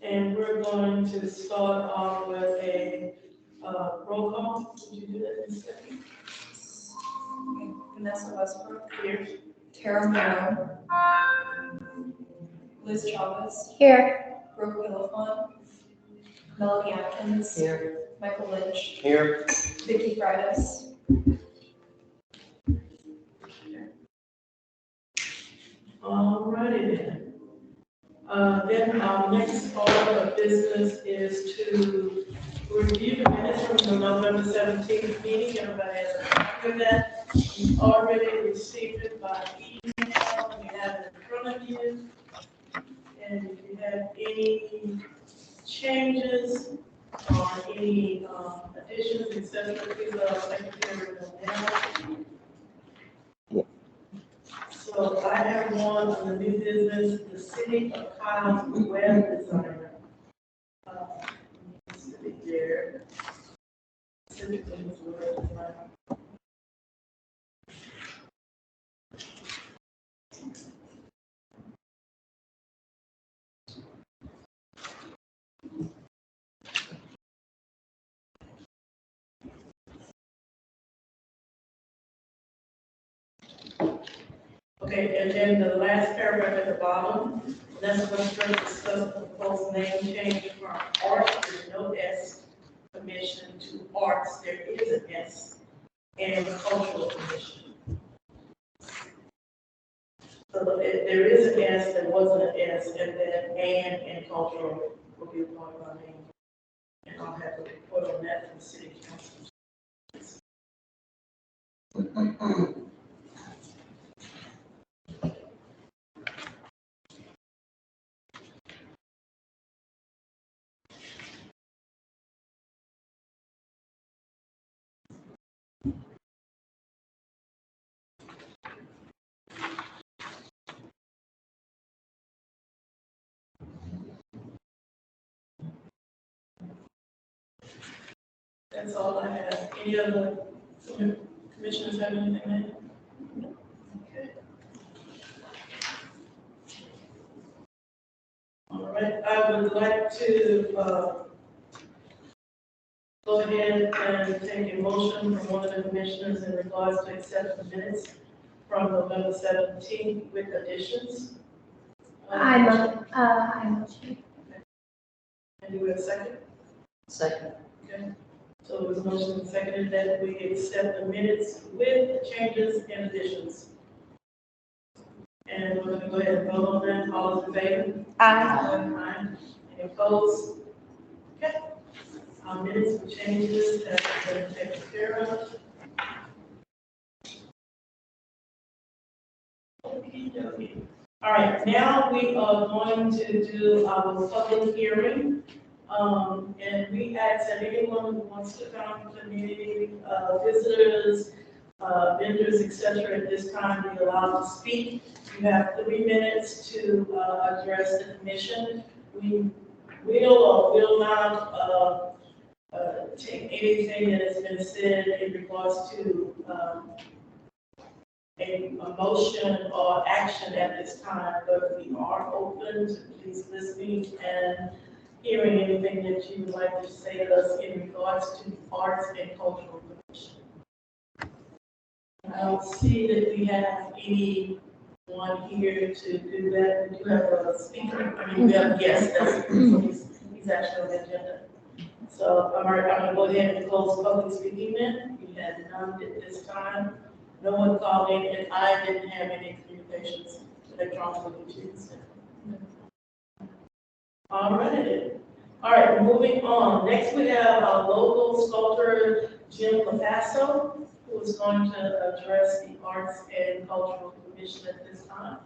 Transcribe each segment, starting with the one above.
And we're going to start off with a roll call. Would you do that in a second? Vanessa Westbrook, Here. Tara Monroe, Liz Chavez, Here. Brooke Villafon, Melody Atkins, Here. Michael Lynch, Here. Vicky Freitas, All righty then. Then our next order of business is to review the minutes from the November 17th meeting. Everybody has a copy of that. You've already received it by email. You have it in front of you. And if you have any changes or any additions, etc., please let our secretary know now. So I have one on the new business, the city of Kyle's web designer. City there. City of Kyle's web designer. Okay, and then the last paragraph at the bottom, that's what first discuss the proposed name change from art, there's no S commission to arts, there is an S, and cultural commission. So there is an S, there wasn't an S, and then and cultural will be a part of our name. And I'll have a report on that from the city council. That's all I have. Any other commissioners have anything? Okay. All right, I would like to go ahead and take a motion from one of the commissioners in regards to accept the minutes from November 17th with additions. I motion. And do we have a second? Second. Okay. So it was motion and seconded that we accept the minutes with changes and additions. And we're going to go ahead and vote on that. All those in favor? Aye. Any opposed? Okay. Our minutes with changes have been taken care of. Okay. All right, now we are going to do our public hearing. And we ask that anyone who wants to come, community, visitors, vendors, etc., at this time be allowed to speak. You have 3 minutes to address the commission. We will or will not take anything that has been said in regards to a motion or action at this time, but we are open to please listening and hearing anything that you would like to say to us in regards to arts and cultural commission. I don't see that we have anyone here to do that. We do have a speaker. I mean, we have a guest. He's actually on the agenda. So I'm going to go ahead and close public speaking then. We had none at this time. No one called in, and I didn't have any communications electronically with you. All right, moving on. Next, we have our local sculptor, Jim LaFaso, who is going to address the Arts and Cultural Commission at this time.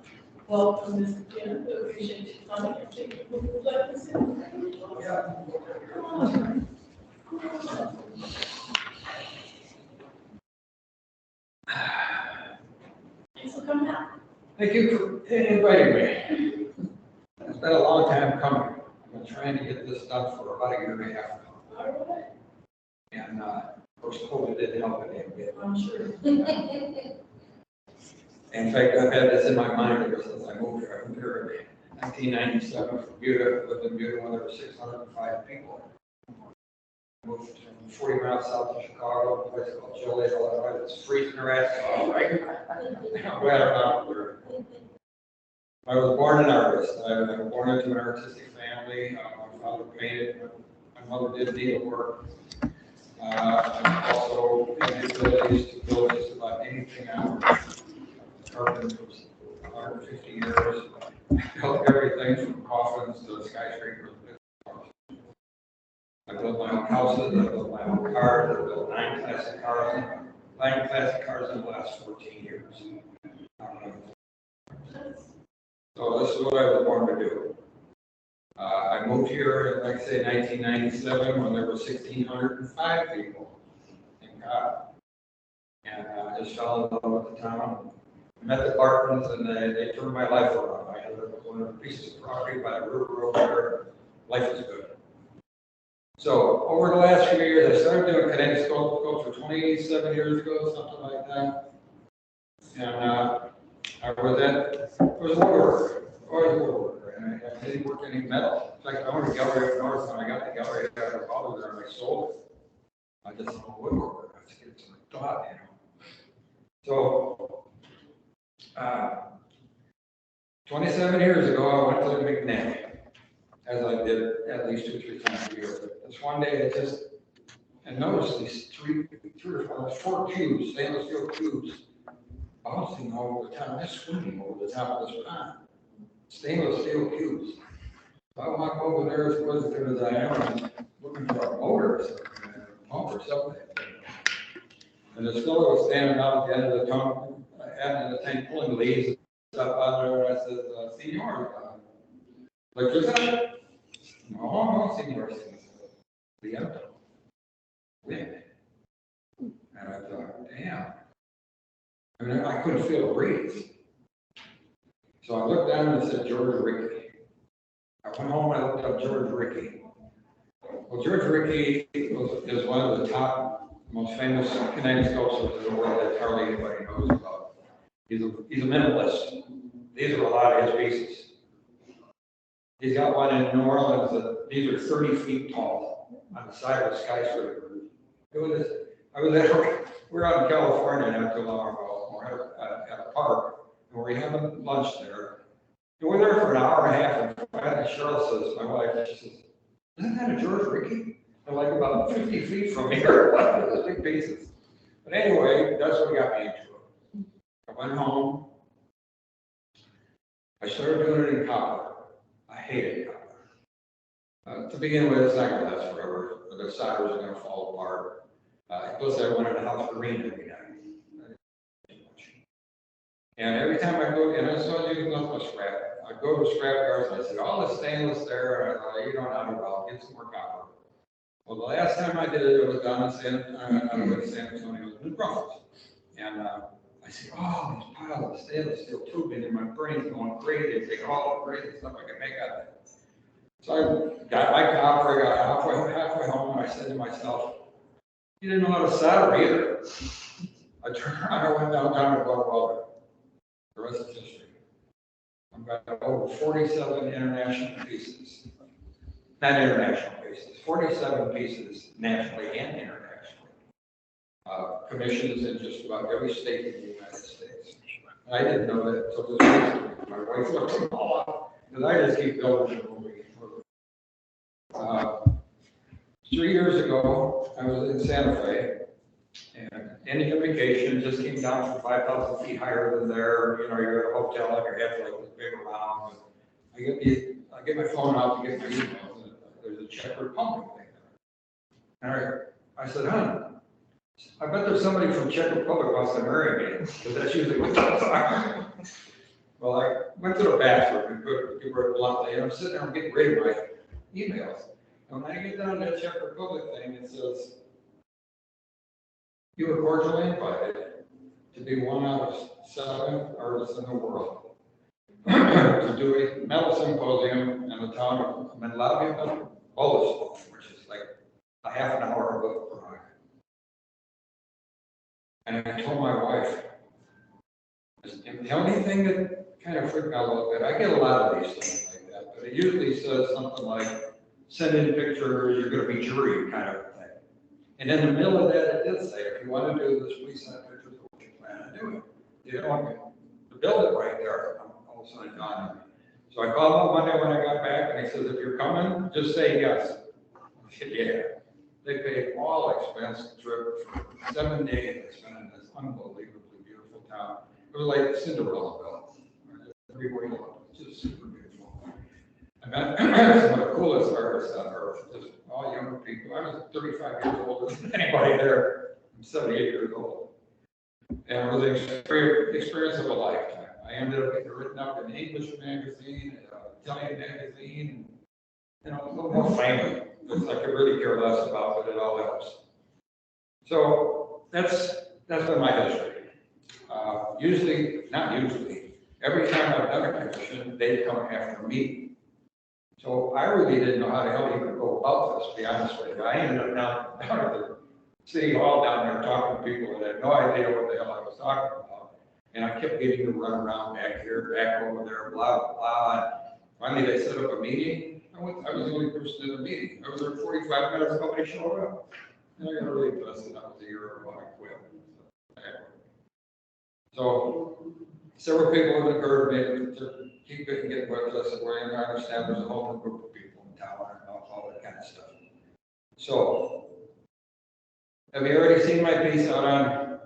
Welcome, Mr. Jim. We appreciate you coming and taking the pleasure. Come on. Thanks for coming out. Thank you for inviting me. It's been a long time coming. I've been trying to get this done for about a year and a half now. All right. And of course, COVID didn't help it a bit. I'm sure. In fact, I've had this in my mind ever since I moved here. 1997 from Buda, lived in Buda when there were 605 people. Moved from 40 miles south of Chicago, a place called Joliet, Illinois. It's freezing her ass off. Right? I'm glad I'm out there. I was born an artist. I was born into an artistic family. My father painted. My mother did needlework. I also had the abilities to build just about anything out. Carpenter was 150 years. I built everything from coffins to skyscrapers. I built my own houses, I built my own cars, I built 9 classic cars in the last 14 years. So this is what I was born to do. I moved here in, like I say, 1997 when there were 1,605 people in God. And I just fell in love with the town. I met the Bartons and they turned my life around. I had one of the pieces of property by the river over there. Life was good. So over the last few years, I started doing kinetic sculpture 27 years ago, something like that. And I was a woodworker, always a woodworker, and I didn't work any metal. In fact, I owned a gallery up north, when I got the gallery, I got a father there, and I sold it. I just am a woodworker. I just get some thought, you know. So, 27 years ago, I went to the McNabb, as I did at least 2 or 3 times a year. But this one day, I noticed these three or four cubes, stainless steel cubes, bouncing over the top, just swimming over the top of this pond. Stainless steel cubes. So I walk over there as positive as I am, looking for a motor or something, pump or something. And this fellow was standing out at the end of the tunnel, in the tank, pulling leaves and stuff out there. And I said, Senor, electricity? No, Senor. Viento. Wind. And I thought, damn. I mean, I couldn't feel a breeze. So I looked down and it said George Rickey. I went home and I looked up George Rickey. Well, George Rickey is one of the top, most famous kinetic sculptors in the world that hardly anybody knows about. He's a minimalist. These are a lot of his pieces. He's got one in New Orleans that these are 30 feet tall on the side of a skyscraper. We were out in California not too long ago. We're at a park, and we're having lunch there. And we're there for an hour and a half, and finally Cheryl says, my wife, she says, isn't that a George Rickey? They're like about 50 feet from here, one of those big pieces. But anyway, that's what got me into it. I went home. I started doing it in copper. I hated copper. To begin with, it's not going to last forever. The solders are going to fall apart. Plus, I wanted a house green every night. And every time I go, and I saw you love my scrap, I go to scrap yards and I see all the stainless there, and I thought, you don't know how to get some more copper. Well, the last time I did it, it was down in San Antonio, New Brunswick. And I see, oh, these piles of stainless steel tubing, and my brain's going crazy, taking all the crazy stuff I can make out of it. So I got my copper, I got halfway home, and I said to myself, you didn't know how to solder either. I turned around, I went downtown to Bud Welder. The rest is history. I've got over 47 international pieces. Not international pieces, 47 pieces nationally and internationally. Commissions in just about every state in the United States. And I didn't know that until this week. My wife looked them all up, because I just keep building and moving. 3 years ago, I was in Santa Fe, and Indian Vacation just came down from 5,000 feet higher than there. You know, you're at a hotel and you're having like this big round. I get my phone out to get my emails, and there's a Czech Republic thing there. And I said, honey, I bet there's somebody from Czech Republic wants to marry me, because that's usually what I'm talking. Well, I went to the bathroom, and give her bluntly, and I'm sitting there, I'm getting ready to write emails. And when I get down to that Czech Republic thing, it says, you were cordially invited to be one out of 7 artists in the world to do a metal symposium in the town of Menlavia, Boleslav, which is like a half an hour above Prague. And I told my wife, the only thing that kind of freaked me out a little bit, I get a lot of these things, but it usually says something like, send in pictures, you're gonna be jury kind of thing. And in the middle of that, it did say, if you want to do this, please send pictures of what you plan on doing. You don't want to build it right there, all of a sudden gone on me. So I called him Monday when I got back, and he says, if you're coming, just say yes. I said, yeah. They paid all expense trip for 7 days. They spent in this unbelievably beautiful town. It was like Cinderellaville. Everywhere you look, just super beautiful. I met some of the coolest artists on earth, just all younger people. I was 35 years older than anybody there. I'm 78 years old. And it was an experience of a lifetime. I ended up getting written up in English magazine, Italian magazine, a little more famous. It's like I really care less about, but it all helps. So that's been my history. Not usually, every time I've done a commission, they come after me. So I really didn't know how the hell you could go about this, to be honest with you. I ended up down at the city hall down there talking to people that had no idea what the hell I was talking about. And I kept getting to run around back here, back over there, blah, blah, blah. And finally, they set up a meeting. I was the only person in the meeting. I was there 45 minutes, nobody showed up. And I got really pissed, and that was the year when I quit. So several people have encouraged me to keep it and get with us, and we're going to understand there's a whole new group of people in town and all that kind of stuff. So, have you already seen my piece out on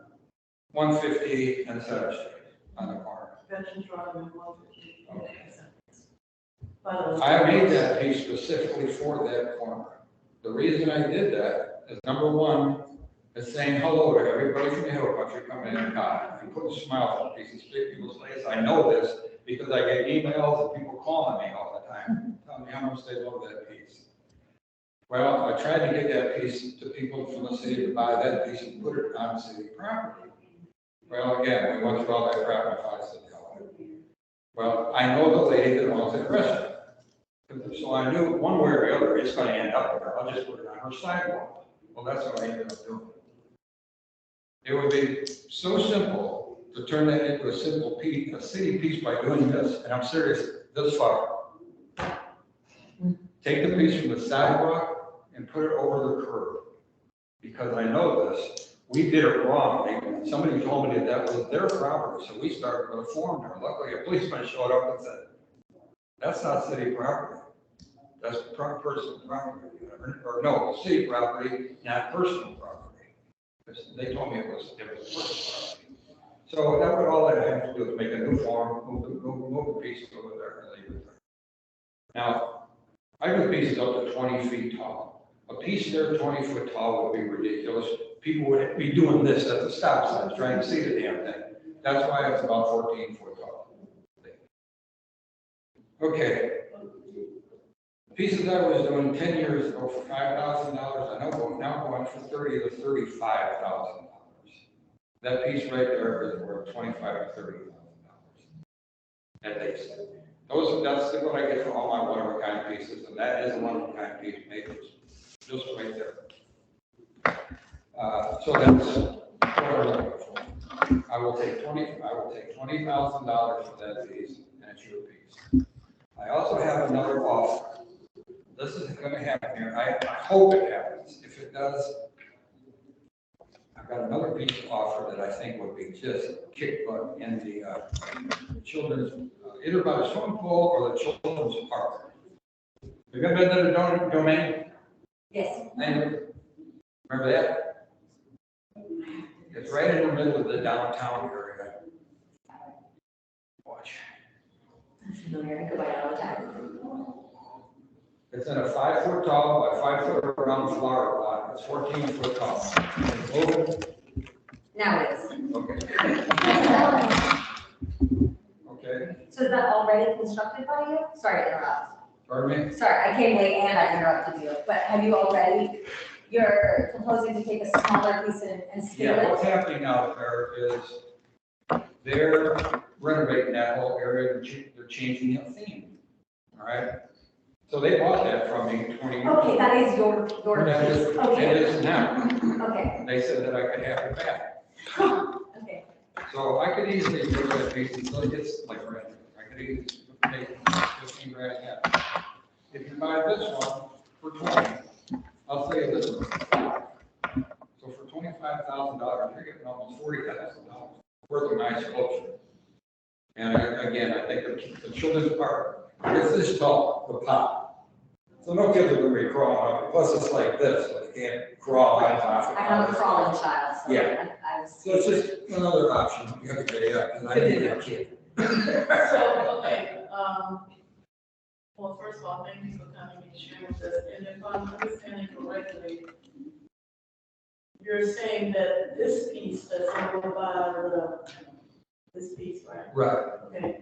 150 and Center Street on the corner? Veterans Drive and 150. Okay. But, I made that piece specifically for that corner. The reason I did that is, number one, it's saying hello to everybody from the hill country coming in and out. And putting a smile on people's face. I know this because I get emails and people calling me all the time, telling me how much they love that piece. Well, I tried to get that piece to people from the city to buy that piece and put it on city property. Well, again, we went through all that crap and finally said no. Well, I know the lady that owns that restaurant. So I knew one way or the other it's going to end up there. I'll just put it on her sidewalk. Well, that's what I ended up doing. It would be so simple to turn that into a simple piece, a city piece by doing this, and I'm serious, this far. Take the piece from the sidewalk and put it over the curb. Because I know this, we did it wrong. Somebody told me that was their property, so we started with a form there. Luckily, a policeman showed up and said, that's not city property. That's personal property. Or no, city property, not personal property. They told me it was personal property. So that would all I have to do is make a new form, move the piece over there and leave it there. Now, I do pieces up to 20 feet tall. A piece there 20 foot tall would be ridiculous. People would be doing this at the stop signs, trying to see the damn thing. That's why it's about 14 foot tall. Okay. Pieces I was doing 10 years ago for $5,000, I know now going from $30,000 to $35,000. That piece right there is worth $25,000 to $30,000 at least. That's what I get for all my one-of-a-kind pieces, and that is a one-of-a-kind piece made just right there. So that's what I'm looking for. I will take $20,000 for that piece, and it's your piece. I also have another offer. This isn't going to happen here. I hope it happens. If it does, I've got another piece of offer that I think would be just kick butt in the children's, either by the swimming pool or the children's park. Have you ever been to the domain? Yes. Remember that? It's right in the middle of the downtown area. Watch. I'm familiar, I go by it all the time. It's in a 5 foot tall by 5 foot around flower plot. It's 14 foot tall. It's open. Now it is. Okay. Okay. So is that already constructed by you? Sorry to interrupt. Pardon me? Sorry, I came late and I interrupted you, but have you already, you're proposing to take a smaller piece and scale Yeah, it? what's happening out there is they're renovating that whole area. They're changing the theme. All right. So they bought that from me 20 years ago. Okay, that is your That piece. is, Okay. it is now. Okay. They said that I could have it back. Okay. So I could easily take that piece until it gets like red. I could easily take 15 grand half. If you buy this one for 20, I'll tell you this one. So for $25,000, you're getting almost $40,000 worth of my sculpture. And again, I think the children's park, it's this tall, the pot. So no kids are gonna be crawling up, plus it's like this, so they can't crawl on top. I have a crawling child, so Yeah. I was. So it's just another option, you have to get it up, because I need a kid. So, okay, well, first of all, thank you for coming and sharing with us, and if I'm understanding correctly, you're saying that this piece that's over by this piece, right? Right, Okay.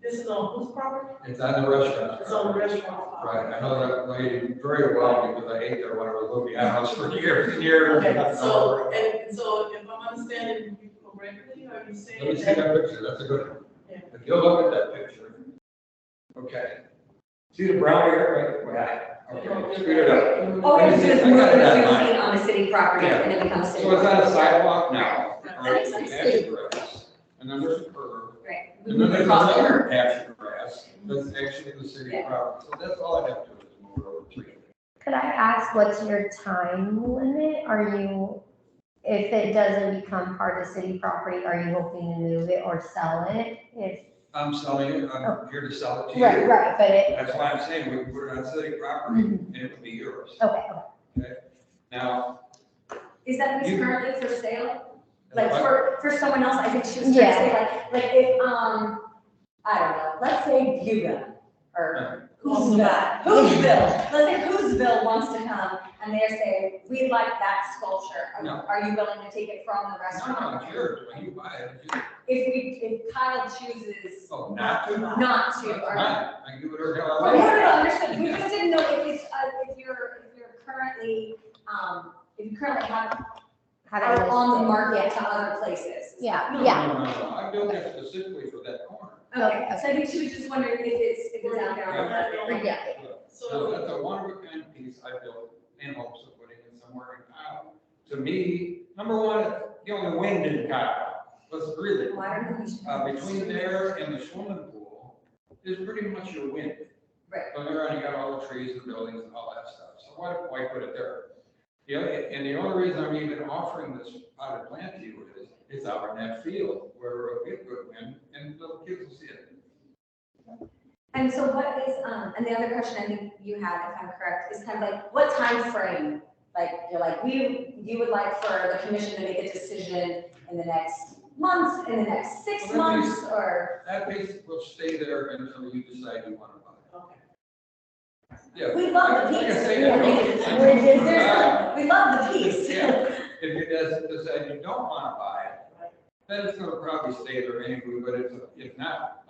This is on whose property? it's on the restaurant. It's on the restaurant. Right, I know that lady very well, because I ate there when I was living in house for years and years. Okay, so if I'm understanding you correctly, are you saying Let me see that? that picture, that's a good one. Yeah. If you look at that picture. Okay. See the brown area, right? Yeah. Okay, scoot it up. Oh, it's just I moving got it on 2 mine. feet on the city property Yeah. and it becomes city. So it's on a sidewalk now. That Right, makes sense. patch of grass, and then there's a curb, Right. We and then move there's across the another curb. patch of grass that's actually the city Yeah. property. So that's all I have to do is move it over to you. Could I ask, what's your time limit? Are you, if it doesn't become part of city property, are you hoping to move it or sell it? If, I'm selling it, I'm here to sell it to you. right, but it, That's why I'm saying we can put it on city property Mhm. and it would be yours. okay, Now. Is that piece You- currently for sale? Like what- for someone else, I think she was trying to Yeah. say like if, I don't know, let's say Buda or Whoville, let's say Whoville wants to come and they're saying, we'd like that sculpture. No. Are you willing to take it from the No, restaurant? it's yours. When you buy it, it's yours. If Kyle chooses Oh, not to? not to, That's or. fine. I can do whatever the hell Oh, I no, want. no, no, understood. We just didn't know if it's, if you're currently, if you currently have have out it on the listed. market to other places. Yeah, No, yeah, no, no. I'm doing it specifically for that corner. Okay, so I think she was just wondering if it's out there on the market. yeah. So So, that's a one of a kind piece I built in hopes of putting it somewhere in Kyle. To me, number one, the only wind in Kyle. Let's really, Well, I don't know if you should- between there and the swimming pool is pretty much your wind. Right. So there, and you got all the trees and buildings and all that stuff. So why put it there? Yeah, and the only reason I'm even offering this potted plant to you is, it's out in that field where we get good wind and little kids will see it. And so what is, and the other question I think you had, if I'm correct, is kind of like, what time frame? Like, you're like, you would like for the commission to make a decision in the next month, in the next 6 Well, that months, or? That piece will stay there until you decide you want to buy okay. it. Yeah. We love the Like I piece. say, Yeah. We love the piece. Yeah. If you decide you don't want to buy it, then it's going to probably stay there anyway, but if not,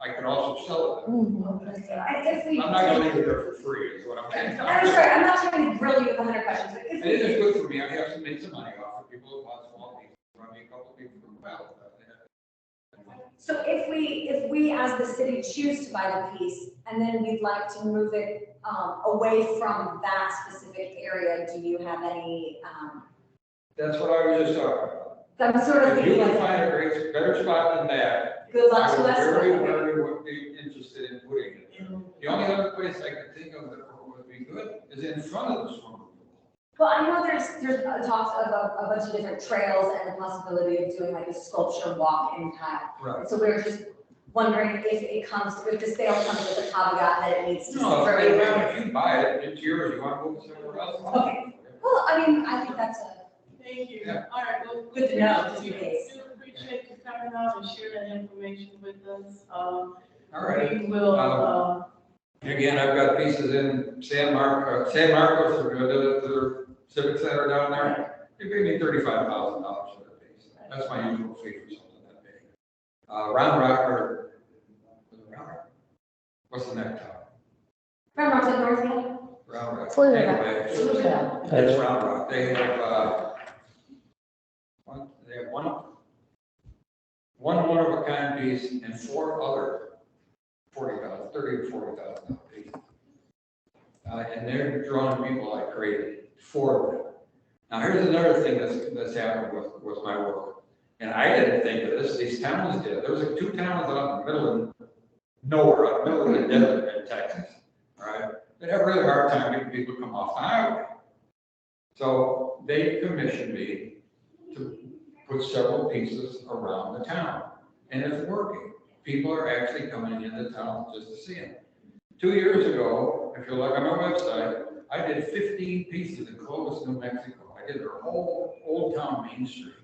I could also sell it. Mhm. And if we. I'm not going to leave it there for free, is what I'm saying. I'm sorry, I'm not trying to grill you with 100 questions, but if And it is we, good for me, I have to make some money off of people who want small pieces, I mean, a couple of people from Valley. so if we as the city choose to buy the piece, and then we'd like to move it, away from that specific area, do you have any, That's what I was just talking about. I'm sort of If you thinking can like, find a great, better spot than that, good luck I to would us. would be interested in putting it. The only other place I could think of that would be good is in front of the swimming pool. Well, I know there's talks of a bunch of different trails and the possibility of doing like a sculpture walk in Kyle. Right. So we're just wondering if the sale comes with a caveat that it needs to. No, sit if very- if you buy it, it's yours, you want to move it somewhere else? Okay. Well, I mean, I think that's a, Thank you. Yeah. All right, well. Good to know, just we in case. do appreciate you coming out and sharing that information with us. All right. We will, Again, I've got pieces in San Marcos, the civic center down there. They paid me $35,000 for that piece. That's my usual fee for something that big. Round Rock, was it Round Rock? What's the next town? remember I said Northfield? Round Rock. Florida. Anyway, it's Round Rock. They have, one one-of-a-kind piece and 4 other $30,000 to $40,000 pieces. And they're drawing people like crazy, 4 of them. Now, here's another thing that's happened with my work. And I didn't think of this, these towns did. There was like 2 towns out in Midland nowhere, out in the middle of the desert in Texas, all right? They'd have a really hard time getting people to come off the highway. So they commissioned me to put several pieces around the town, and it's working. People are actually coming into town just to see them. 2 years ago, if you look on my website, I did 15 pieces in Clovis, New Mexico. I did their whole Old Town Main Street.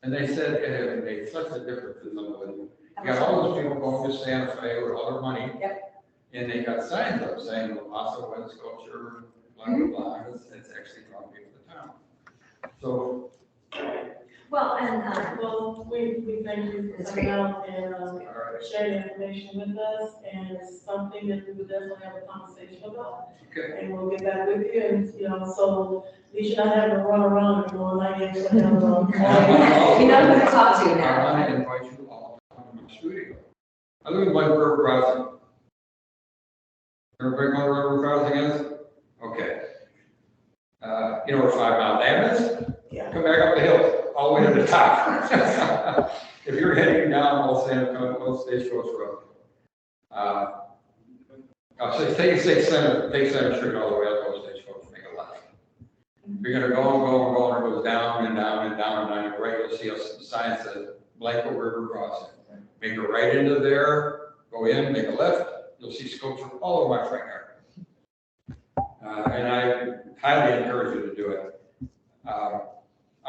And they said it made such a difference to somebody. You got all those people going to Santa Fe with all their money. Yep. And they got signs up saying, Lasso Wed Sculpture, blah, blah, blah. It's actually drawing people to town. So, Well, and, Well, we thank you for That's coming great. out and, all right, sharing information with us, and it's something that we would definitely have a conversation about. okay. And we'll get back with you, and, so at least you're not having to run around anymore like you used to have. you know who to talk to I now. want to invite you all to come to my studio. I live in White River Crossing. Everybody know where River Crossing is? Okay. You know where 5 Mile Dam is? Yeah. Come back up the hill, all the way to the top. If you're heading down Old Stagecoach Road, I'll say take Center Street all the way up Old Stagecoach, make a left. You're gonna go and go and go, and it goes down and down and down, and on your right, you'll see a sign that says Blanco River Crossing. Make a right into there, go in, make a left, you'll see sculpture all over my front yard. And I highly encourage you to do it.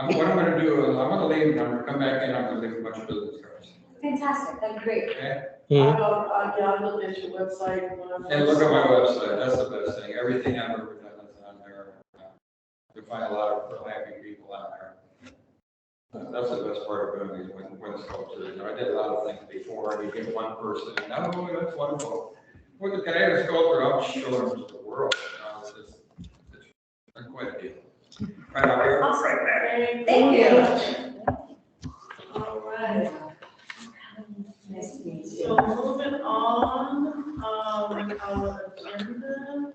What I'm gonna do is, I'm gonna leave, and I'm gonna come back in, I'm gonna leave a bunch of business cards, Fantastic, that'd be great. okay? I looked at your website when I. And look at my website, that's the best thing, everything I've ever done is on there. You'll find a lot of real happy people on there. That's the best part of doing these when sculptures. I did a lot of things before, and you get one person, and oh, that's wonderful. Well, can I have a sculptor? I'll show them to the world. It's quite a deal. Right out here. Awesome. Thank you. All right. Nice to meet you. So moving on, our agenda.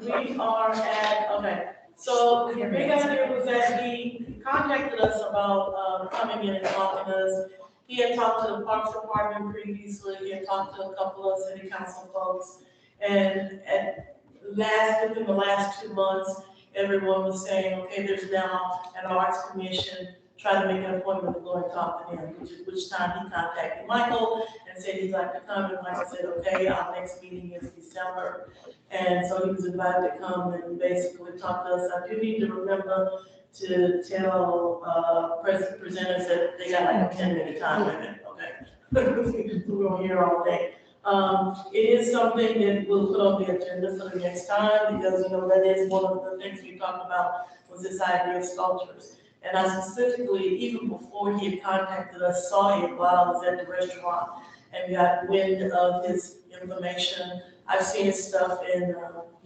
We are at, okay, so the big idea was that he contacted us about, coming in and talking to us. He had talked to the Parks Department previously, he had talked to a couple of city council folks. And within the last 2 months, everyone was saying, okay, there's now an arts commission, try to make an appointment to go and talk to them, which time he contacted Michael and said he'd like to come, and Michael said, okay, our next meeting is December. And so he was invited to come and basically talk to us. I do need to remember to tell, presenters that they got like a 10-minute time limit, okay? We're gonna hear all day. It is something that we'll put on the agenda for the next time, because, that is one of the things we talked about, was this idea of sculptures. And I specifically, even before he had contacted us, saw him while I was at the restaurant and got wind of his information. I've seen his stuff in,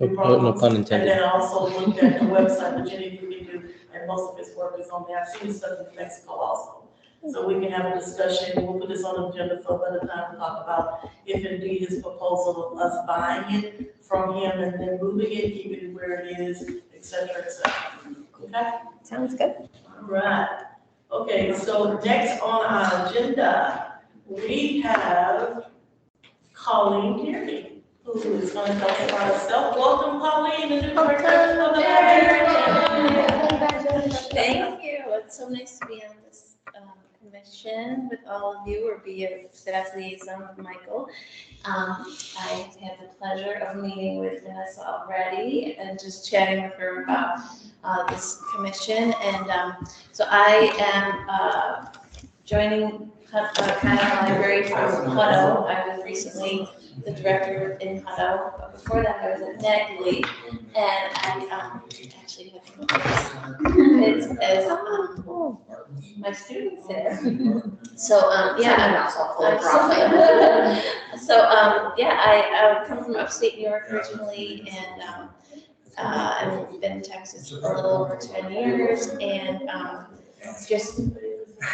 New No pun and intended. then I also looked at the website, which any of you can do, and most of his work is on there. I've seen his stuff in Mexico also. So we can have a discussion, we'll put this on the agenda for another time to talk about if indeed his proposal of us buying it from him and then moving it, keeping it where it is, et cetera, et cetera. Okay? Sounds good. All right. Okay, so next on our agenda, we have Colleen Kearney, who is going to tell us about herself. Welcome, Colleen, the new director of the library. Congratulations. Thank you. It's so nice to be on this commission with all of you, or be a staff liaison with Michael. I had the pleasure of meeting with Vanessa already and just chatting with her about this commission. And so I am joining Conecuh Library from Hutto. I was recently the director in Hutto, but before that I was at Negley, and I actually have it's as my students there. So yeah, I come from upstate New York originally, and I've been in Texas for a little over 10 years, and just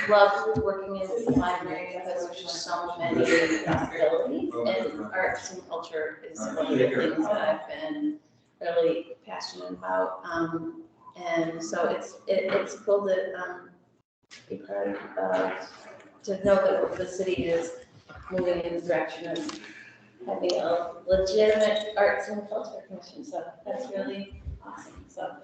love working in the library because there's just so many possibilities, and arts and culture is one of the things that I've been really passionate about. And so it's cool to be part of to know that the city is moving in the direction of having a legitimate arts and culture commission, so that's really awesome, so.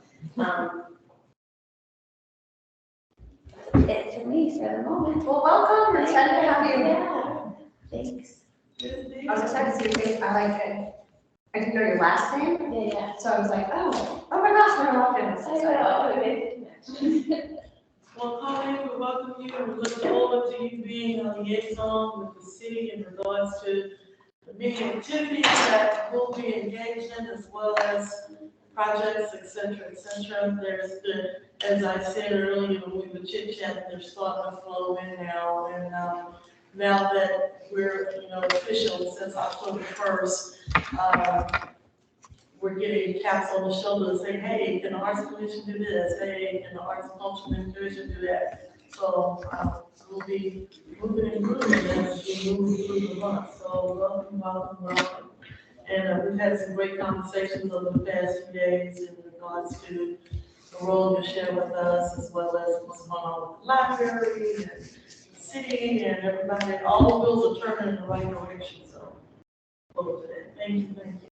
It for me for the moment. Well, welcome, we're excited to have you. Yeah, thanks. I was excited to see your face, I like it. I didn't know your last name, Yeah. so I was like, oh my gosh, when I walked in, it's I know, we made the connection. Well, Colleen, we welcome you and we look forward to you being a liaison with the city in regards to the many activities that we'll be engaged in as well as projects, et cetera, et cetera. There's the, as I said earlier, when we were chit chatting, they're starting to flow in now. And now that we're, official since October 1st, we're getting taps on the shoulder saying, hey, can the Arts Commission do this? Hey, can the Arts and Culture Commission do that? So we'll be moving and grooving as we move through the month. So welcome, welcome, welcome. And we've had some great conversations over the past few days in regards to the role you share with us, as well as what's going on with the library and the city and everybody. All the wheels are turning in the right direction. So forward to that. Thank you, thank you.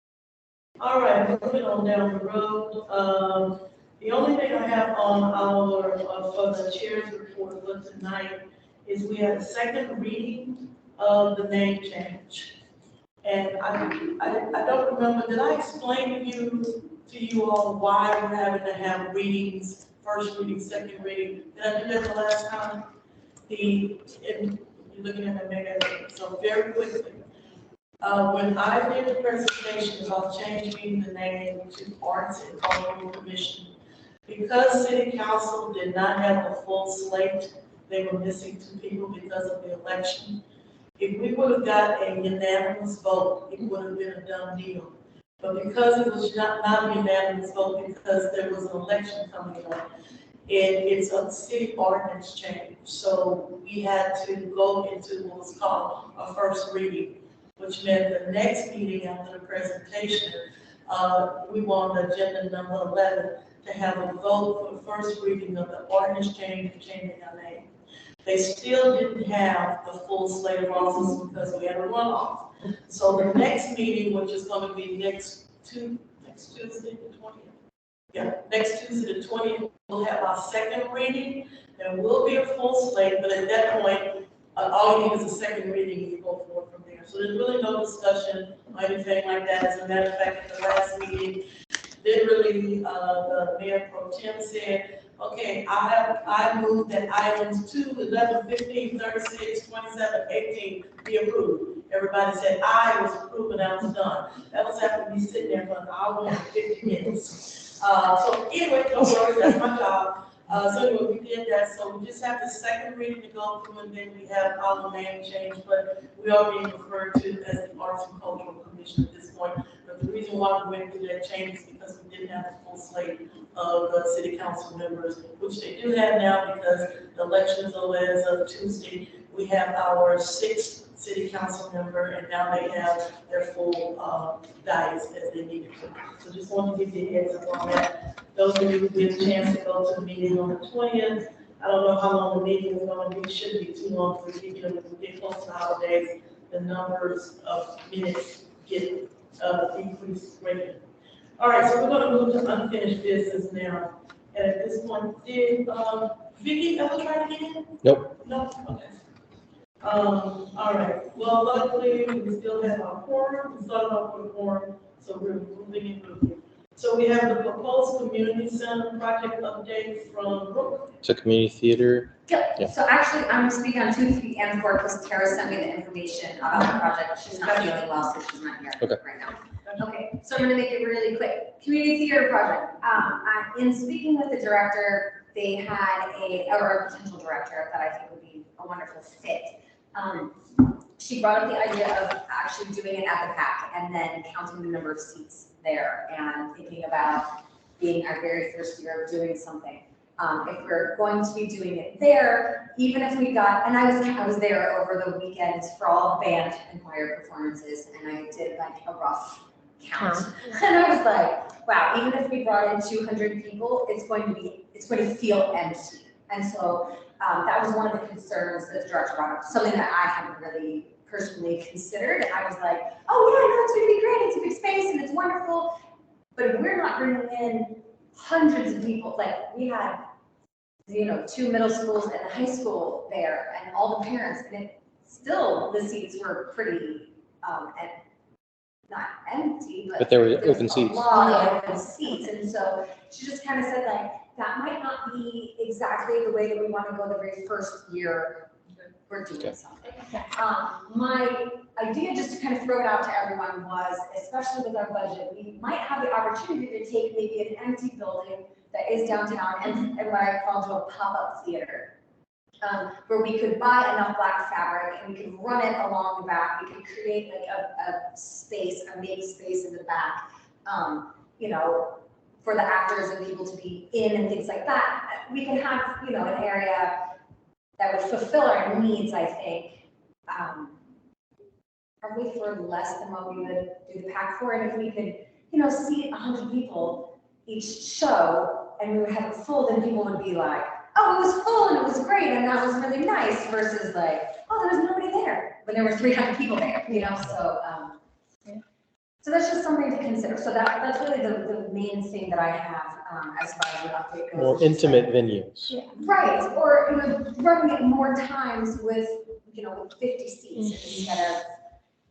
All right, moving on down the road. The only thing I have on our, for the chair's report for tonight is we had a second reading of the name change. And I don't remember, did I explain to you all why we're having to have readings, first reading, second reading? Did I do that the last time? You're looking at the mega, so very quickly. When I did the presentation about changing the name to Arts and Cultural Commission, because City Council did not have a full slate, they were missing 2 people because of the election. If we would have got a unanimous vote, it would have been a done deal. But because it was not a unanimous vote, because there was an election coming up, it's a city ordinance change. So we had to go into what was called a first reading, which meant the next meeting after the presentation, we wanted agenda number 11 to have a vote for the first reading of the ordinance change and changing our name. They still didn't have the full slate of officers because we had a runoff. So the next meeting, which is going to be next Tuesday, the 20th. Yeah, next Tuesday, the 20th, we'll have our second reading. There will be a full slate, but at that point, all you need is a second reading and you go forward from there. So there's really no discussion or anything like that. As a matter of fact, at the last meeting, literally, the Mayor Pro Tem said, okay, I move that items 2, 11, 15, 36, 27, 18 be approved. Everybody said aye, was approved, and I was done. That was after me sitting there for an hour and 50 minutes. So anyway, don't worry, that's my job. So anyway, we did that. So we just have the second reading to go through, and then we have our name change, but we are being referred to as the Arts and Cultural Commission at this point. But the reason why we went through that change is because we didn't have a full slate of city council members, which they do have now because the election is over as of Tuesday. We have our 6th city council member, and now they have their full diets as they needed to. So just wanted to give you a heads up on that. Those of you who get a chance to go to the meeting on the 20th, I don't know how long the meeting is going to be. It shouldn't be too long because we get close to the holidays, the numbers of minutes get increased greatly. All right, so we're going to move to unfinished business now. And at this point, did Vicky ever try to get in? Nope. No? Okay. All right. Well, luckily, we still have our quorum. We started off with a quorum, so we're moving and moving. So we have the proposed community center project update from Brooke. It's a community theater. Yep, Yeah. so actually, I'm speaking on 2, 3, and 4, because Tara sent me the information about the project, she's not feeling well, so she's not here Okay. right now. Okay, so I'm gonna make it really quick. Community theater project, in speaking with the director, they had or a potential director that I think would be a wonderful fit. She brought up the idea of actually doing it at the PAC and then counting the number of seats there and thinking about being our very first year of doing something. If we're going to be doing it there, even if we got, and I was there over the weekend for all band and choir performances, and I did like a rough count. And I was like, wow, even if we brought in 200 people, it's going to feel empty. And so That was one of the concerns that the director brought up, something that I hadn't really personally considered. And I was like, oh yeah, no, it's gonna be great, it's a big space and it's wonderful. But if we're not bringing in hundreds of people, like we had, 2 middle schools and a high school there and all the parents, and it still, the seats were pretty, and not empty, But there were was open a seats. lot of open seats, and so she just kind of said like, that might not be exactly the way that we want to go the very first year we're doing Okay. something. My idea, just to kind of throw it out to everyone, was, especially with our budget, we might have the opportunity to take maybe an empty building that is downtown and what I call to a pop-up theater. Where we could buy enough black fabric and we could run it along the back. We could create like a space, a make space in the back, for the actors and people to be in and things like that. We could have, an area that would fulfill our needs, I think, probably for less than what we would do the pack for. And if we could, seat 100 people each show and we would have it full, then people would be like, oh, it was full and it was great and that was really nice, versus like, oh, there was nobody there when there were 300 people there, so that's just something to consider. So that's really the main thing that I have as far as the update goes. More intimate venues. Right, or running it more times with, with 50 seats instead of.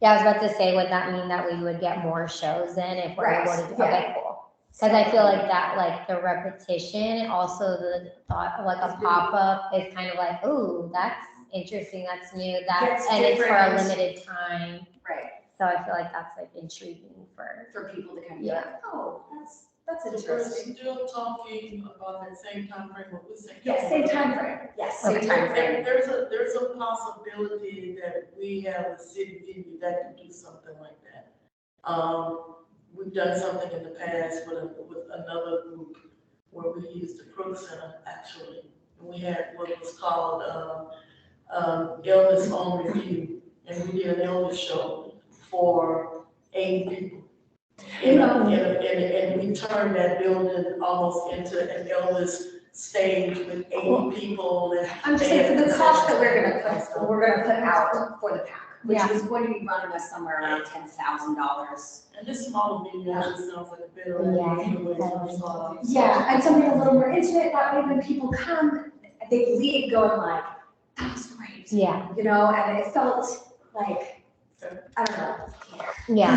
Yeah, I was about to say, would that mean that we would get more shows in if we're Right, able to do, yeah. okay, cool. Because I feel like that, like the repetition, also the thought of like a pop-up is kind of like, ooh, that's interesting, that's new, Gets and it's for a different. limited time. Right, So I feel like that's like intriguing for, for people to kind of be like, oh, that's So we're interesting. still talking about that same timeframe, what we said. Yes, same time frame, yes, same Okay. time frame. There's a possibility that we have a city venue that can do something like that. We've done something in the past with another group where we used the Crook Center, actually. And we had what was called, Illness on Review, and we did an illness show for 80 people. And we turned that building almost into an illness stage with 80 people. And I'm just saying, for the cost that we're gonna put out for the pack, which Yeah. is going to be running us somewhere around $10,000. And this smaller venue actually sounds like a better Yeah. idea anyway, so Yeah, and something a little more intimate, that way when people come, they leave going like, that was great. yeah, And it felt like, I don't know. yeah.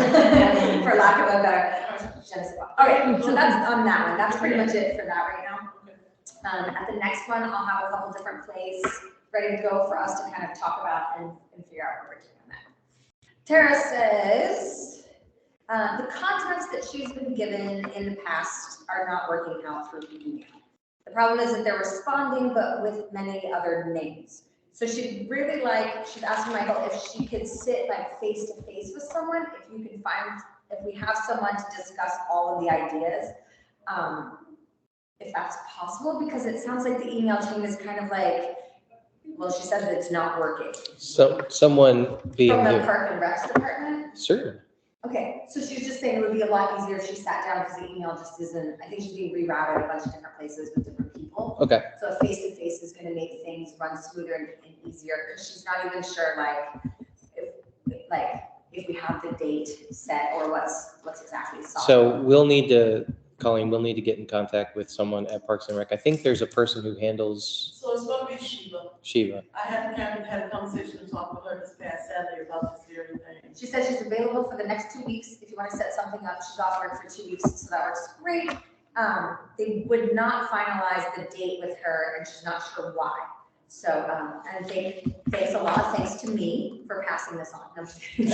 For lack of a better, je ne sais pas. Okay, so that's on that one, that's pretty much it for that right now. At the next one, I'll have a couple different plays ready to go for us to kind of talk about and figure out what we're doing on that. Tara says, the contacts that she's been given in the past are not working out through email. The problem is that they're responding, but with many other names. So she'd really like, she's asking Michael if she could sit like face to face with someone, if we have someone to discuss all of the ideas, if that's possible, because it sounds like the email chain is kind of like, well, she says it's not working. So someone being From the here, Park and Recs department? certainly. Okay, so she's just saying it would be a lot easier if she sat down, because the email just isn't, I think she's being rerouted a bunch of different places with different people. Okay. So a face-to-face is gonna make things run smoother and easier, because she's not even sure if we have the date set or what's exactly solved. So Colleen, we'll need to get in contact with someone at Parks and Rec. I think there's a person who handles So it's gonna be Shiva. Shiva. I haven't had a conversation and talked with her this past Saturday about this very thing. She says she's available for the next 2 weeks. If you want to set something up, she's off work for 2 weeks, so that works great. They would not finalize the date with her, and she's not sure why. So, and thanks a lot. Thanks to me for passing this on. No, I'm just kidding.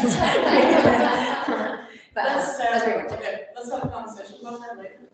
But that's very much it. Okay, let's have a conversation about that later.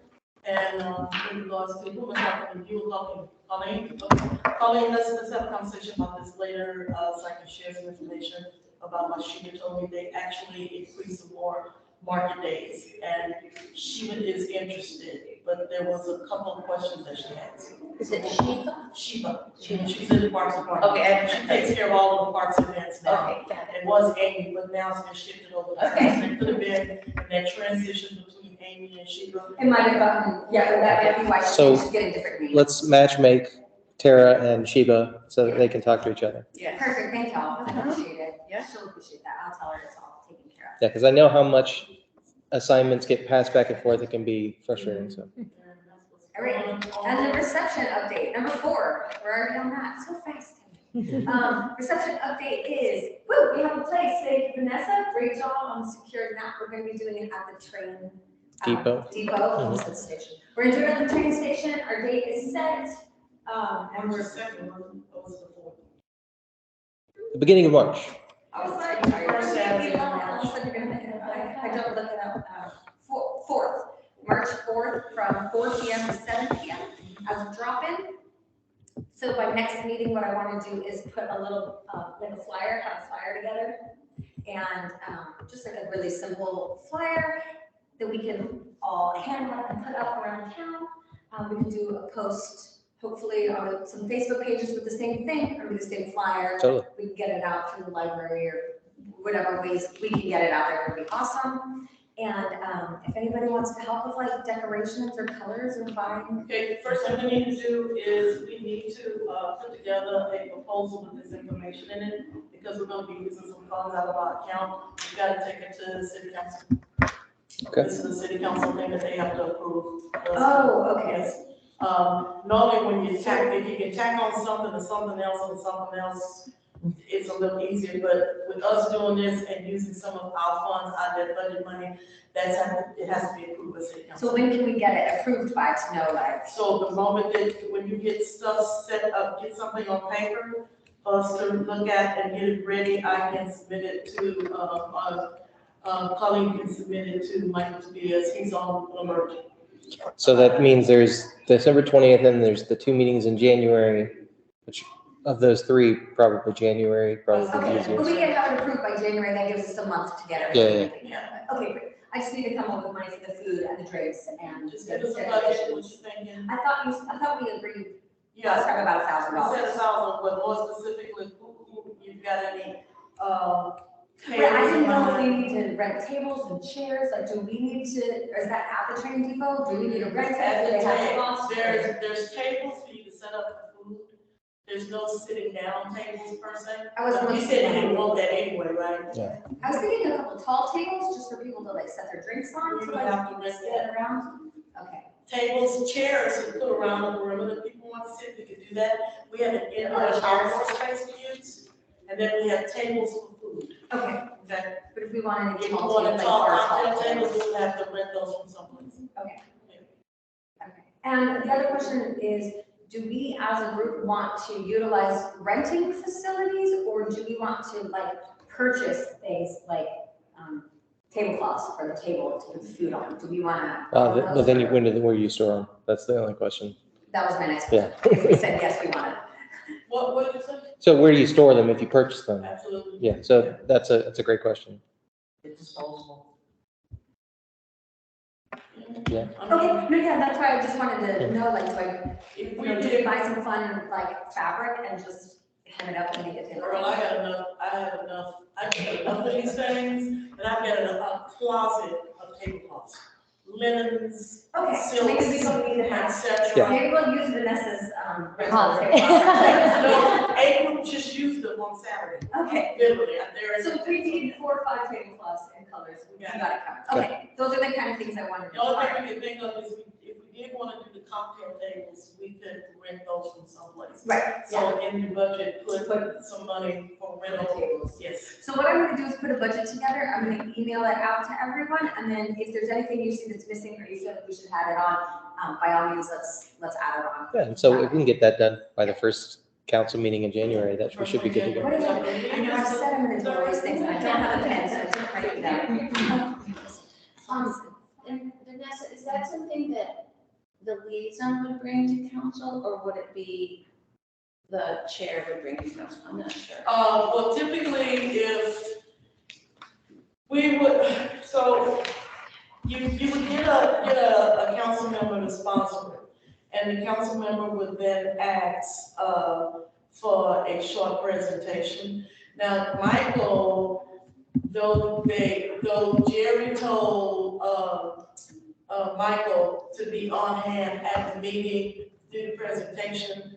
And, in regards to who was talking, you were talking, Colleen, let's have a conversation about this later, so I can share some information about what Shiva told me. They actually increased the more market days, and Shiva is interested, but there was a couple of questions that she had. Is it Shiva? Shiva, she's in the Parks Department. Okay. She takes care of all of the parks events now. Okay, got it. It was Amy, but now it's been shifted over. Okay. It could have been in that transition between Amy and Shiva. It might have gotten, yeah, that might be why So, she's getting different names. Let's match make Tara and Sheba so that they can talk to each other. Yes. Perfect, thank y'all, I appreciate it. Yeah. She'll appreciate that, I'll tell her it's all taken care of. Yeah, because I know how much assignments get passed back and forth. It can be frustrating, so. All right, and the reception update, number 4, we're already on that, so fast. Reception update is, woo, we have a place, thank you Vanessa, great job on securing that, we're gonna be doing it at the train. Depot. Almost said station. We're gonna do it at the train station, our date is set, and we're. Second one, what was the fourth? The beginning of March. I was like, sorry, First Saturday. I was like, you're gonna, I don't look it up, 4th, March 4th, from 4 PM to 7 PM as a drop-in. So by next meeting, what I wanna do is put a little, like a flyer, have a flyer together. And, just like a really simple flyer that we can all hand out and put up around town. We can do a post, hopefully on some Facebook pages with the same thing, or the same flyer. Totally. We can get it out through the library or whatever ways we can get it out there, it would be awesome. And if anybody wants to help with like decorations or colors or buying. Okay, first thing we need to do is we need to put together a proposal with this information in it, because we're gonna be using some funds out of our account. We gotta take it to the city council. Okay. This is the city council thing that they have to approve. Oh, okay. Yes. Normally when you tack, if you can tack on something to something else, it's a little easier, but with us doing this and using some of our funds out of that budget money, it has to be approved by city council. So when can we get it approved by to know like? So the moment that, when you get stuff set up, get something on paper, for us to look at and get it ready, I can submit it to, Colleen can submit it to Michael Tobias, he's on alert. So that means there's December 20th and there's the 2 meetings in January, which of those 3, probably January, probably the Okay, but we easiest. can have it approved by January, that gives us a month to get Yeah, everything. yeah. Okay, great. I just need to come up with money for the food and the drinks and Just the give us a budget, what decorations. you thinking? I thought we agreed, Yeah, last time about we said $1,000. 1,000, but more specifically, who you've got any, But I didn't know if we need to rent tables and chairs, like, do we need to, or is that at the train depot? Do we need to rent that? Do they have costs? There's tables for you to set up for food. There's no sitting down tables per se. I wasn't You looking said at you didn't that. want that anyway, right? I was thinking a couple tall tables, just for people to like set their drinks on, We so would like, have to rent sit that. around. Okay. Tables, chairs to put around the room, and if people want to sit, we can do that. We have an indoor and outdoor space to use, and then we have tables for food. Okay, Okay? but if we wanted If to you tall want tables, to like talk our cocktail tall tables, tables. we would have to rent those from someplace. Okay. Okay. And the other question is, do we as a group want to utilize renting facilities, or do we want to like purchase things like tablecloths for the table to put the food on? Do we want to? Well, then where do you store them? That's the only question. That was my next Yeah. question. If we said yes, we want it. What did you say? So where do you store them if you purchase them? Absolutely. Yeah, so that's a great question. It's disposable. Yeah. Okay, no, yeah, that's why I just wanted to know, like, If you we know, do we did, buy some fun, like, fabric and just hem it up and make it table? Earl, I have enough of these things, and I've got a closet of tablecloths, linens, Okay, so maybe we silks, don't need to have, etc. Yeah. maybe we'll use Vanessa's, Closet. No, a group just used them on Saturday, Okay, literally, there is. so if we need 4 or 5 tablecloths and colors, we got it covered. Okay, those are the kind of things I wanted The to only know. thing we can think of is if we did want to do the cocktail tables, we could rent those from someplace. Right, yeah. So in the budget, put some money for rental tables, yes. So what I'm gonna do is put a budget together, I'm gonna email it out to everyone, and then if there's anything you see that's missing or you feel like we should have it on, by all means, let's add it on. Yeah, and so if we can get that done by the first council meeting in January, we should be good to go. What is it? I know I said I'm gonna do all these things, and I don't have a pen, so I took my pen down. And Vanessa, is that something that the liaison would bring to council, or would it be the chair would bring to council? I'm not sure. Well, typically, if we would, so you would get a council member to sponsor it, and the council member would then ask, for a short presentation. Now, Michael, though Jerry told, Michael to be on hand at the meeting, do the presentation,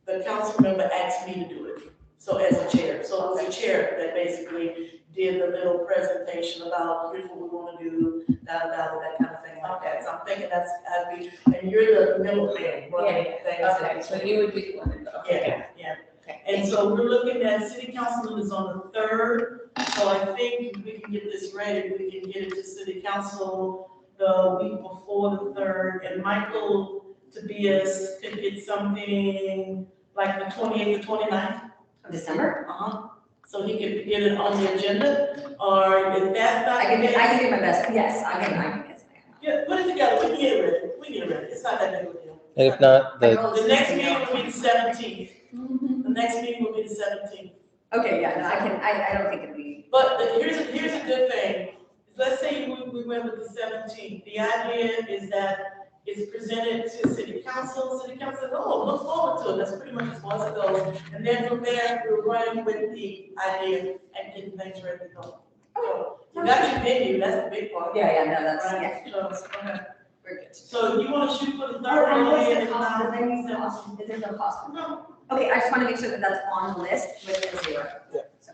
the council member asked me to do it, so as a chair. So it was the chair that basically did the little presentation about here's what we want to do, that kind of thing like that. So I'm thinking that's, I'd be, and you're the middleman running things. Okay, so you would be the one to go. Yeah, yeah. Okay. And so we're looking at city council is on the 3rd, so I think we can get this ready, we can get it to city council the week before the 3rd, and Michael Tobias could get something like the 28th or 29th. Of December? So he could get it on the agenda, or if that's not. I the case- can do my best, yes, I can get Yeah, put it together, we can get it ready, we can get it ready, it's not that big of a deal. And if not, the, The next meeting will be the 17th, the next meeting will be the 17th. Okay, yeah, no, I don't think it'd be, But here's a good thing. Let's say we went with the 17th. The idea is that it's presented to city council. City council says, oh, look forward to it. That's pretty much as far as it goes. And then from there, we're running with the idea and getting things ready to go. So you got your venue, that's the big part. yeah, no, that's, yeah, Right? So, okay. we're good. So you want to shoot for the Oh, third? and what's and the then cost, now- the venue's no cost, is there no cost? No, Okay, I just want to make sure that that's on the list with the 0. Yeah. So,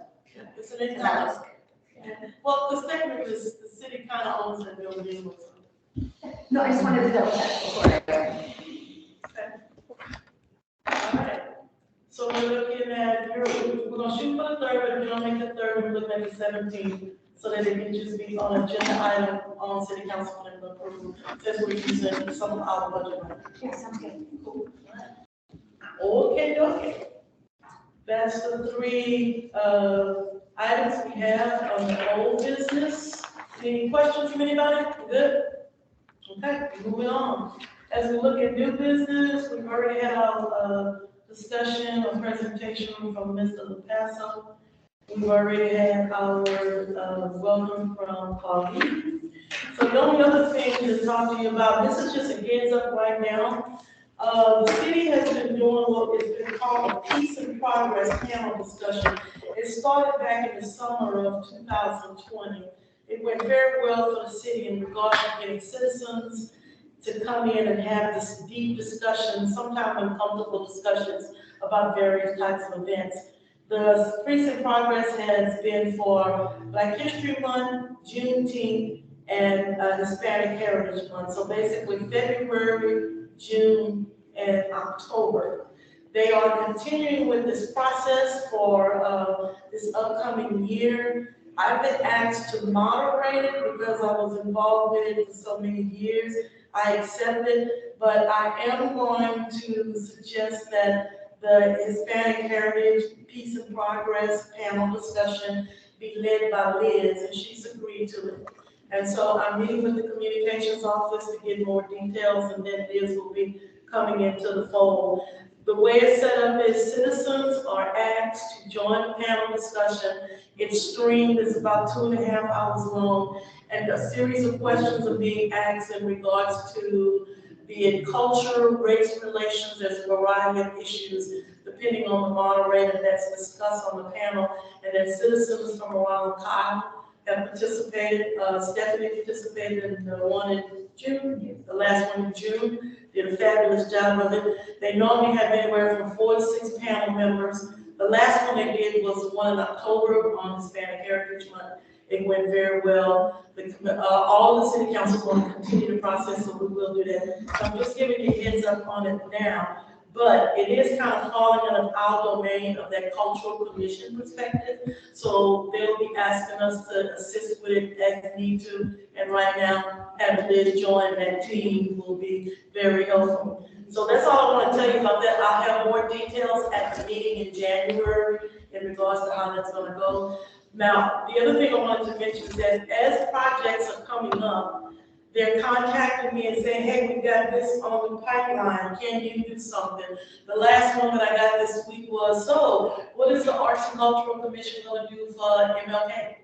it's an that income. looks good. Well, because technically, the city kind of owns that building. No, I just wanted to double check before I go. Alright, so we're looking at, we're gonna shoot for the 3rd, but if you don't make the 3rd, we're looking at the 17th, so that it can just be on agenda item on city council for them to approve, since we're using some of our budget money. Yeah, sounds good. Okay. That's the 3, items we have on the old business. Any questions from anybody? Good? Okay, moving on. As we look at new business, we've already had our, discussion or presentation from Mr. LaPasso. We've already had our, welcome from Claudia. So the only other thing to talk to you about, this is just a heads up right now. The city has been doing what has been called a Peace and Progress panel discussion. It started back in the summer of 2020. It went very well for the city in regards to getting citizens to come in and have this deep discussion, sometimes uncomfortable discussions about various types of events. The Peace and Progress has been for Black History Month, Juneteenth, and Hispanic Heritage Month. So basically February, June, and October. They are continuing with this process for this upcoming year. I've been asked to moderate it because I was involved with it for so many years. I accepted, but I am going to suggest that the Hispanic Heritage Peace and Progress panel discussion be led by Liz, and she's agreed to it. And so I'm meeting with the communications office to get more details, and then Liz will be coming into the fold. The way it's set up is citizens are asked to join the panel discussion. It's streamed, it's about 2.5 hours long, and a series of questions are being asked in regards to be it culture, race relations, there's a variety of issues depending on the moderator that's discussed on the panel, and then citizens from around Kyle have participated. Stephanie participated in the one in June, the last one in June, did a fabulous job of it. They normally have anywhere from 4 to 6 panel members. The last one they did was one in October on Hispanic Heritage Month. It went very well. All the city councils want to continue the process, so we will do that. So I'm just giving you a heads up on it now. But it is kind of falling in our domain of that cultural commission perspective. So they'll be asking us to assist with it as need to. And right now, having Liz join that team will be very helpful. So that's all I want to tell you about that. I'll have more details at the meeting in January in regards to how that's going to go. Now, the other thing I wanted to mention is that as projects are coming up, they're contacting me and saying, hey, we got this on the pipeline, can you do something? The last one that I got this week was, so what is the Arts and Cultural Commission gonna do for MLK?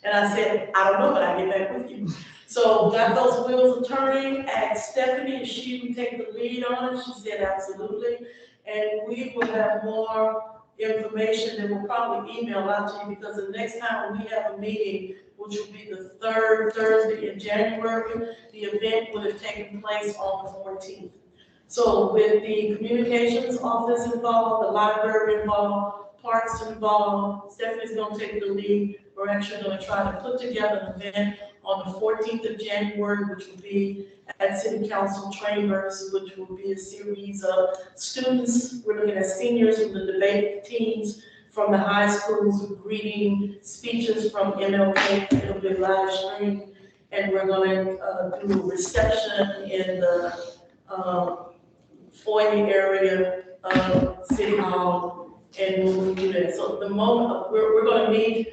And I said, I don't know, but I'll get back with you. So got those wheels turning, asked Stephanie if she would take the lead on it. She said, absolutely. And we will have more information that we'll probably email out to you, because the next time we have a meeting, which will be the 3rd Thursday in January, the event would have taken place on the 14th. So with the communications office involved, the library involved, parks involved, Stephanie's gonna take the lead. We're actually gonna try to put together an event on the 14th of January, which will be at City Council Chambers, which will be a series of students. We're looking at seniors from the debate teams from the high schools, greeting speeches from MLK. It'll be live streamed, and we're going to do a reception in the foyer area of City Hall, and we'll do that. So the moment, we're going to meet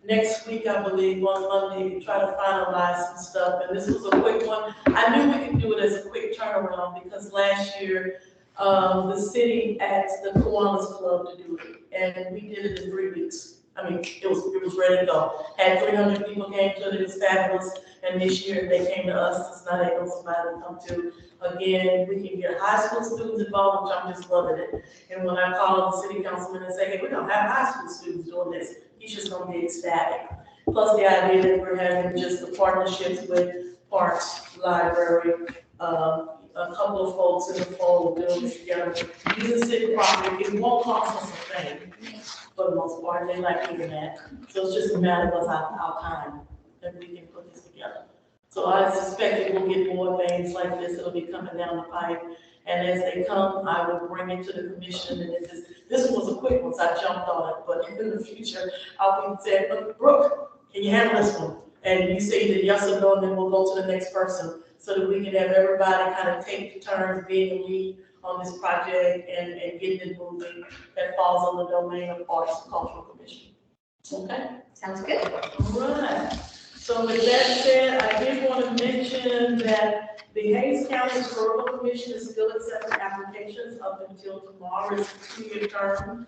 next week, I believe, on Monday, to try to finalize some stuff. And this was a quick one. I knew we could do it as a quick turnaround because last year, the city asked the Kiwanis Club to do it, and we did it in 3 weeks. I mean, it was ready to go. Had 300 people came to it, it was fabulous. And this year they came to us, it's not able somebody to come to. Again, we can get high school students involved, which I'm just loving it. And when I call the city councilman and say, hey, we don't have high school students doing this, he's just gonna be ecstatic. Plus the idea that we're having just the partnerships with parks, library, a couple of folks in the fold doing this together. Using city property, it won't cost us a thing, for the most part, they like doing that. So it's just a matter of our time that we can put this together. So I suspect that we'll get more things like this that'll be coming down the pipe. And as they come, I will bring it to the commission. And if this one was a quick one, so I jumped on it. But in the future, I'll be saying, Brooke, can you handle this one? And you say either yes or no, and then we'll go to the next person, so that we can have everybody kind of take turns being the lead on this project and getting it moving. That falls on the domain of Arts and Cultural Commission. Okay? Sounds good. All right. So with that said, I did want to mention that the Hayes County Historical Commission is still accepting applications up until tomorrow. It's a 2-year term.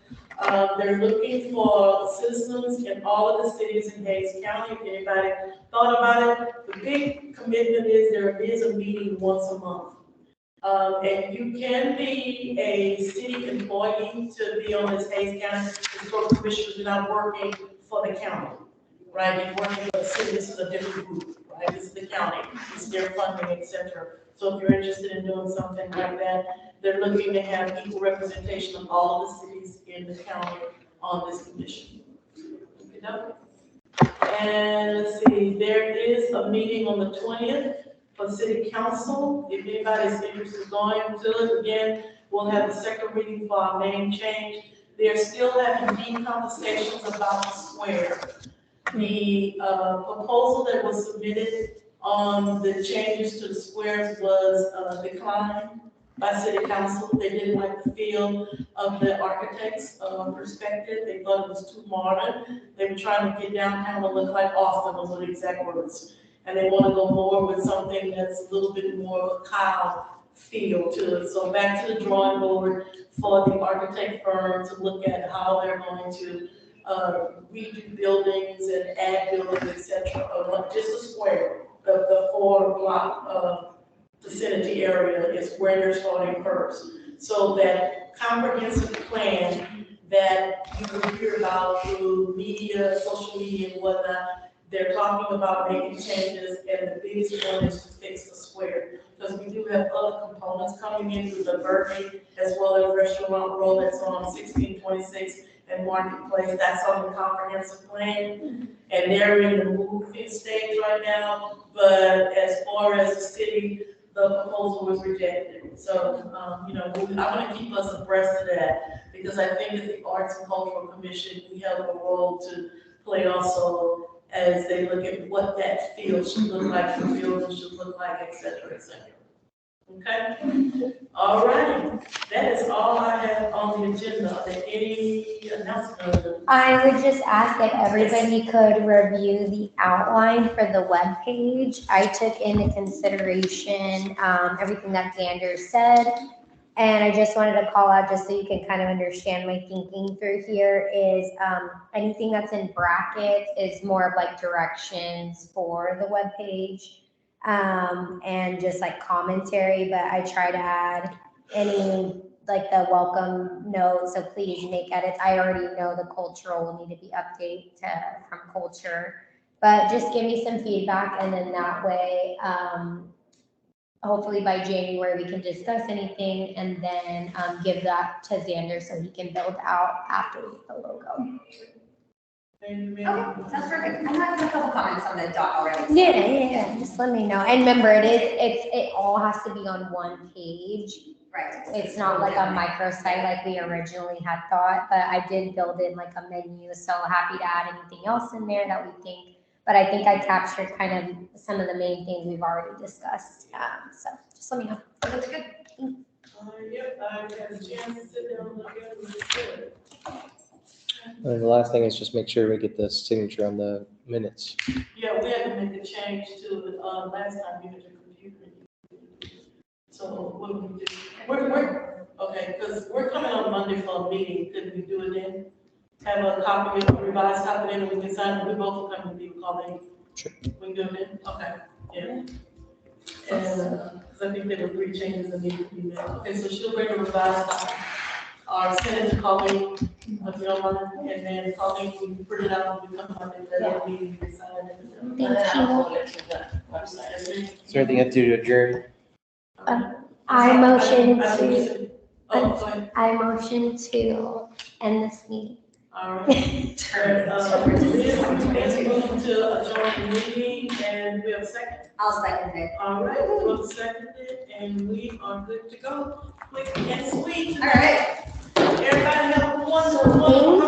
They're looking for citizens in all of the cities in Hayes County. If anybody thought about it, the big commitment is there is a meeting once a month. And you can be a city employee to be on this Hayes County Historical Commission. You're not working for the county, right? You're working for the city. This is a different group, right? This is the county. It's their funding, etc. So if you're interested in doing something like that, they're looking to have equal representation of all of the cities in the county on this commission. And let's see, there is a meeting on the 20th. For city council, if anybody's interested in going to it, again, we'll have the second reading for our name change. They're still having deep conversations about the square. The proposal that was submitted on the changes to the squares was declined by city council. They didn't like the feel of the architect's perspective. They thought it was too modern. They were trying to get downtown to look like Austin, those were the exact words. And they want to go more with something that's a little bit more of a Kyle feel to it. So back to the drawing board for the architect firm to look at how they're going to redo buildings and add buildings, etc. Just a square, the 4-block vicinity area is where they're starting first. So that comprehensive plan that you will hear about through media, social media and whatnot, they're talking about making changes, and the biggest one is to fix the square. Because we do have other components coming in through the Berkeley, as well as Restaurant Road that's on 1626 and Marketplace. That's on the comprehensive plan. And they're in the moving stage right now. But as far as the city, the proposal was rejected. So, I want to keep us abreast of that, because I think as the Arts and Cultural Commission, we have a role to play also as they look at what that field should look like, the building should look like, et cetera, et cetera. Okay? All right. That is all I have on the agenda. Are there any announcements? I would just ask if everybody could review the outline for the webpage. I took into consideration everything that Xander said. And I just wanted to call out, just so you can kind of understand my thinking through here, is anything that's in brackets is more of like directions for the webpage, and just like commentary, but I try to add any, like the welcome note, so please make edits. I already know the cultural will need to be updated from culture, but just give me some feedback, and then that way, hopefully by January, we can discuss anything and then, give that to Xander so he can build out after we get the logo. Thank you, ma'am. Okay, sounds perfect. I have a couple comments on the doc already. Yeah, just let me know. And remember, it all has to be on one page. Right. It's not like a microsite like we originally had thought, but I did build in like a menu, so happy to add anything else in there that we think. But I think I captured kind of some of the main things we've already discussed. So just let me know. Looks good. Yep, I had a chance to sit down and look at it, and it's good. And the last thing is just make sure we get the signature on the minutes. Yeah, we had to make a change to the, last time you had your computer. So what we do, okay, because we're coming on Monday for a meeting, could we do it then? Have a copy, a revised copy, then we can sign, we both come to be called. Sure. We can do it then, okay, yeah. And, because I think there were 3 changes that needed to be made. Okay, so she'll bring a revised copy. Or send it to Colleen, if you don't mind, and then Colleen, we print it out, when we come on, and then we can sign it. And then I'll upload it to the website. Is there anything I have to adjourn? I motion to, Oh, go ahead. I motion to end this meeting. All right. Let's move to adjourn the meeting, and we have a second. I'll second it. All right, we'll second it, and we are good to go. Quick and sweet. All right. Everybody have a wonderful.